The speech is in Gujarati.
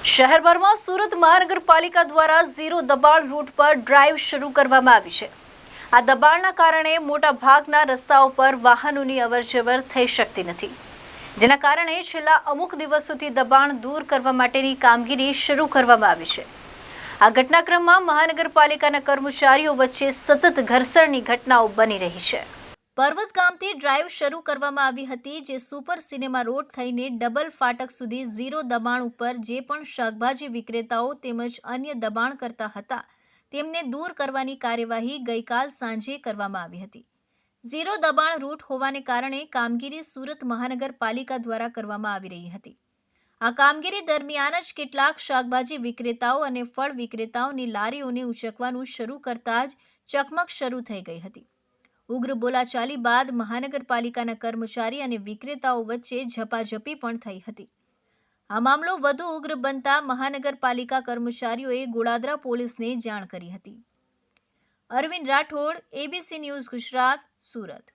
શહેરભરમાં સુરત મહાનગરપાલિકા દ્વારા ઝીરો દબાણ રૂટ પર ડ્રાઈવ શરૂ કરવામાં આવી છે। આ દબાણના કારણે મોટા ભાગના રસ્તાઓ પર વાહનોની અવરજવર થઈ શકતી નથી, જેના કારણે છેલ્લા અમુક દિવસોથી દબાણ દૂર કરવા માટેની કામગીરી શરૂ કરવામાં આવી છે। આ ઘટનાક્રમમાં મહાનગરપાલિકાના કર્મચારીઓ વચ્ચે સતત ઘર્ષણની ઘટનાઓ બની રહી છે। પર્વત ગામથી ડ્રાઈવ શરૂ કરવામાં આવી હતી, જે સુપર સિનેમા રોડ થઈને ડબલ ફાટક સુધી ઝીરો દબાણ ઉપર જે પણ શાકભાજી વિક્રેતાઓ તેમજ અન્ય દબાણ કરતા હતા તેમને દૂર કરવાની કાર્યવાહી ગઈકાલ સાંજે કરવામાં આવી હતી। ઝીરો દબાણ રૂટ હોવાને કારણે કામગીરી સુરત મહાનગરપાલિકા દ્વારા કરવામાં આવી રહી હતી। આ કામગીરી દરમિયાન જ કેટલાક શાકભાજી વિક્રેતાઓ અને ફળ વિક્રેતાઓની લારીઓને ઉંચકવાનું શરૂ કરતા જ ચકમક શરૂ થઈ ગઈ હતી। ઉગ્ર બોલાચાલી બાદ મહાનગરપાલિકાના કર્મચારી અને વિક્રેતાઓ વચ્ચે ઝપાઝપી પણ થઈ હતી। આ મામલો વધુ ઉગ્ર બનતા મહાનગરપાલિકા કર્મચારીઓએ ગોળાદરા પોલીસને જાણ કરી હતી। Arvind Rathod, ABC news Gujarat, Surat.